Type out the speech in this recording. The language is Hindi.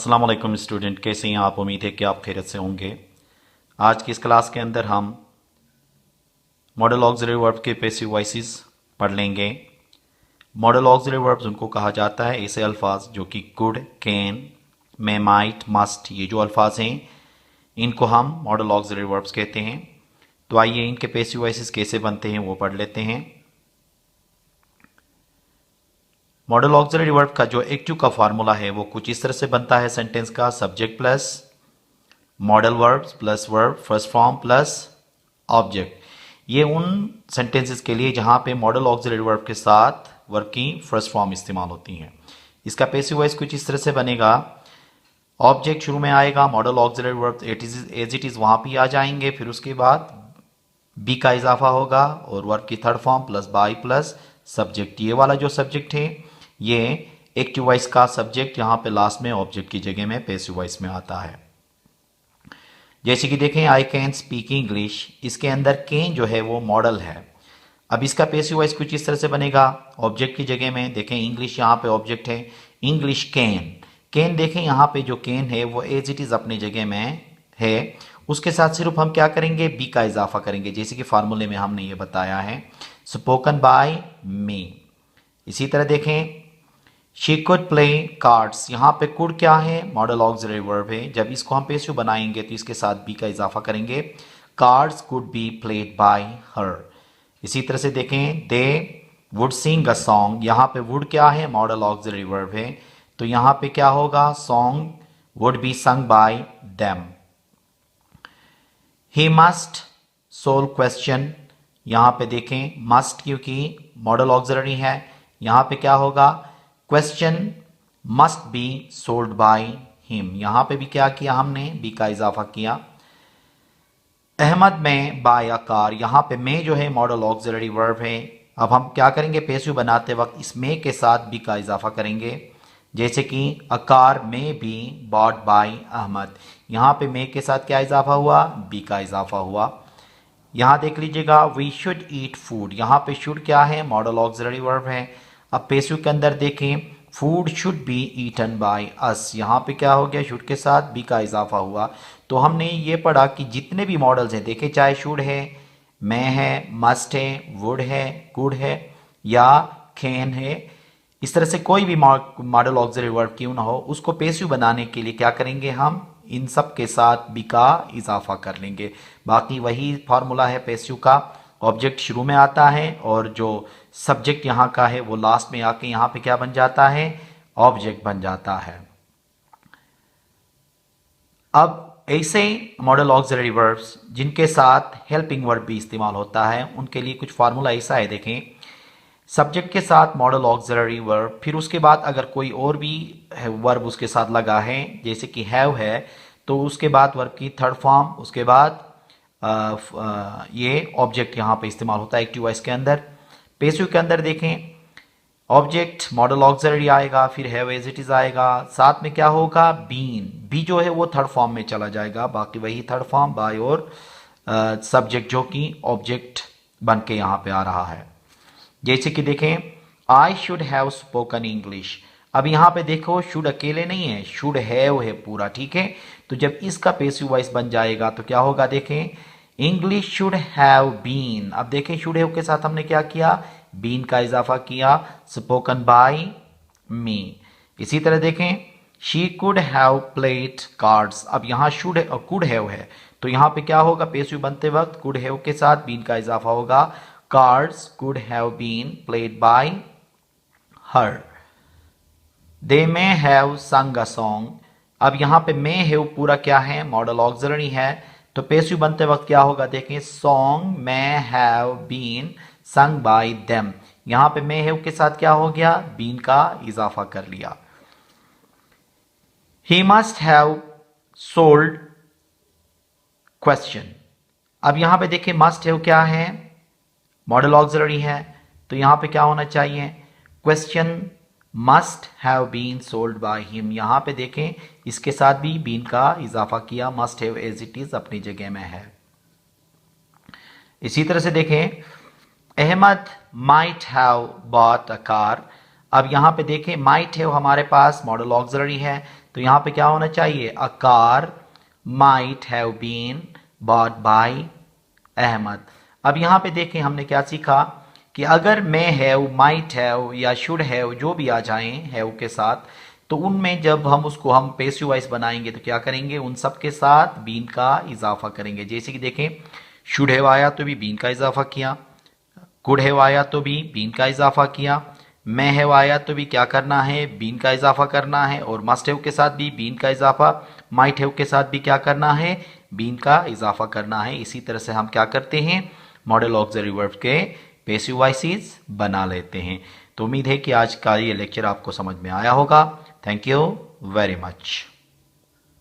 अस्सलाम वालेकुम स्टूडेंट, कैसे हैं आप? उम्मीद है कि आप खैरियत से होंगे। आज की इस क्लास के अंदर हम मॉडल ऑक्सिलरी वर्ब के पैसिव वॉइसेस पढ़ लेंगे। मॉडल ऑक्सिलरी वर्ब्स उनको कहा जाता है ऐसे अल्फाज जो कि could, can, may, might, must, ये जो अल्फाज हैं इनको हम मॉडल ऑक्सिलरी वर्ब्स कहते हैं। तो आइए इनके पैसिव वॉइसेस कैसे बनते हैं वो पढ़ लेते हैं। मॉडल ऑक्सिलरी वर्ब का जो एक्टिव का फार्मूला है वो कुछ इस तरह से बनता है सेंटेंस का: subject plus modal verbs plus verb first form plus object. ये उन सेंटेंसेस के लिए जहां पे मॉडल ऑक्सिलरी वर्ब के साथ वर्ब की फर्स्ट फॉर्म इस्तेमाल होती हैं। इसका पैसिव वॉइस कुछ इस तरह से बनेगा: ऑब्जेक्ट शुरू में आएगा, modal auxiliary verb as it is वहां पे आ जाएंगे, फिर उसके बाद बी का इजाफा होगा और वर्ब की third form plus by plus subject. ये वाला जो सब्जेक्ट है ये एक्टिव वॉइस का सब्जेक्ट यहाँ पे लास्ट में ऑब्जेक्ट की जगह में पैसिव वॉइस में आता है। जैसे कि देखें, आई कैन स्पीक इंग्लिश, इसके अंदर कैन जो है वो मॉडल है। अब इसका पैसिव वॉइस कुछ इस तरह से बनेगा, ऑब्जेक्ट की जगह में देखें इंग्लिश यहाँ पे ऑब्जेक्ट है, इंग्लिश कैन। कैन देखें यहाँ पे जो कैन है वो एज इट इज अपनी जगह में है, उसके साथ सिर्फ हम क्या करेंगे, बी का इजाफा करेंगे, जैसे कि फार्मूले में हमने ये बताया है, स्पोकन बाय मी। इसी तरह देखें, शी कुड प्ले कार्ड्स, यहाँ पे कुड क्या है, मॉडल ऑक्सिलरी वर्ब है। जब इसको हम पैसिव बनाएंगे तो इसके साथ बी का इजाफा करेंगे, cards could be played by हर। इसी तरह से देखें, they would Singh a song, यहाँ पे वुड क्या है, मॉडल ऑक्सिलरी वर्ब है, तो यहाँ पे क्या होगा, सॉन्ग वुड बी संग by them. He must solve question, यहाँ पे देखें मस्ट क्योंकि मॉडल ऑक्सिलरी है, यहाँ पे क्या होगा, question must be solve bye him. यहां पे भी क्या किया हमने, बी का इजाफा किया। अहमद में बाय अ कार, यहां पे में जो है मॉडल ऑक्सिलरी वर्ब है। अब हम क्या करेंगे, पैसिव बनाते वक्त इस में के साथ बी का इजाफा करेंगे, जैसे कि अ कार में बी बॉट बाय अहमद। यहां पे में के साथ क्या इजाफा हुआ, बी का इजाफा हुआ। यहां देख लीजिएगा, वी शुड ईट फूड, यहां पे शुड क्या है, मॉडल ऑक्सिलरी वर्ब है। अब पैसिव के अंदर देखें, food should be eaten by us, यहाँ पे क्या हो गया, शुड के साथ बी का इजाफा हुआ। तो हमने ये पढ़ा कि जितने भी मॉडल्स हैं, देखें चाहे शुड है, मैं है, मस्ट है, वुड है, कुड है या कैन है, इस तरह से कोई भी मॉडल ऑक्सिलरी वर्ब क्यों ना हो, उसको पैसिव बनाने के लिए क्या करेंगे, हम इन सब के साथ बी का इजाफा कर लेंगे। बाकी वही फॉर्मूला है पैसिव का, ऑब्जेक्ट शुरू में आता है और जो सब्जेक्ट यहाँ का है वो लास्ट में आके यहाँ पे क्या बन जाता है, ऑब्जेक्ट बन जाता है। अब ऐसे मॉडल ऑक्सिलरी वर्ब्स जिनके साथ हेल्पिंग वर्ब भी इस्तेमाल होता है उनके लिए कुछ फार्मूला ऐसा है, देखें सब्जेक्ट के साथ मॉडल ऑक्सिलरी वर्ब, फिर उसके बाद अगर कोई और भी वर्ब उसके साथ लगा है, जैसे कि हैव है, तो उसके बाद वर्ब की थर्ड फॉर्म, उसके बाद ये ऑब्जेक्ट यहाँ पे इस्तेमाल होता है एक्टिव वॉइस के अंदर। पैसिव के अंदर देखें, ऑब्जेक्ट मॉडल ऑक्सिलरी आएगा, फिर हैव एज इट इज आएगा, साथ में क्या होगा, बीन, बी जो है वो थर्ड फॉर्म में चला जाएगा, बाकी वही थर्ड फॉर्म बाय और सब्जेक्ट जो कि ऑब्जेक्ट बन के यहाँ पे आ रहा है। जैसे कि देखें, I should have spoken English, अब यहाँ पे देखो शुड अकेले नहीं है, शुड हैव है पूरा, ठीक है। तो जब इसका पैसिव वॉइस बन जाएगा तो क्या होगा, देखें इंग्लिश शुड हैव बीन। अब देखें शुड हैव के साथ हमने क्या किया, बीन का इजाफा किया, स्पोकन बाय मी। इसी तरह देखें, she could have played cards, अब यहाँ शुड कुड हैव है, तो यहाँ पे क्या होगा, पैसिव बनते वक्त कुड हैव के साथ बीन का इजाफा होगा, cards could have been played by her. They may have sung a song, अब यहाँ पे मे हैव पूरा क्या है, मॉडल ऑक्सिलरी है, तो पैसिव बनते वक्त क्या होगा, देखें song may have been sung by them, यहां पे मे हैव के साथ क्या हो गया, बीन का इजाफा कर लिया। He must have sold question, अब यहां पे देखें मस्ट हैव क्या है, मॉडल ऑक्सिलरी है, तो यहां पे क्या होना चाहिए, question must have been solved by him, यहां पे देखें इसके साथ भी बीन का इजाफा किया, must have as it is अपनी जगह में है। इसी तरह से देखें, Ahmad might have bought a car, अब यहां पे देखें माइट हैव हमारे पास मॉडल ऑक्सिलरी है, तो यहां पे क्या होना चाहिए, a car might have been bought by Ahmad. अब यहां पे देखें हमने क्या सीखा कि अगर मैं हैव, माइट हैव या शुड हैव जो भी आ जाएं हैव के साथ, तो उनमें जब हम उसको हम पैसिव वॉइस बनाएंगे तो क्या करेंगे, उन सब के साथ बीन का इजाफा करेंगे। जैसे कि देखें, शुड हैव आया तो भी बीन का इजाफा किया, कुड हैव आया तो भी बीन का इजाफा किया, मैं हैव आया तो भी क्या करना है, बीन का इजाफा करना है, और मस्ट हैव के साथ भी बीन का इजाफा, माइट हैव के साथ भी क्या करना है, बीन का इजाफा करना है। इसी तरह से हम क्या करते हैं, मॉडल ऑक्सिलरी वर्ब के पैसिव वॉइसेस बना लेते हैं। तो उम्मीद है कि आज का ये लेक्चर आपको समझ में आया होगा। Thank you very much.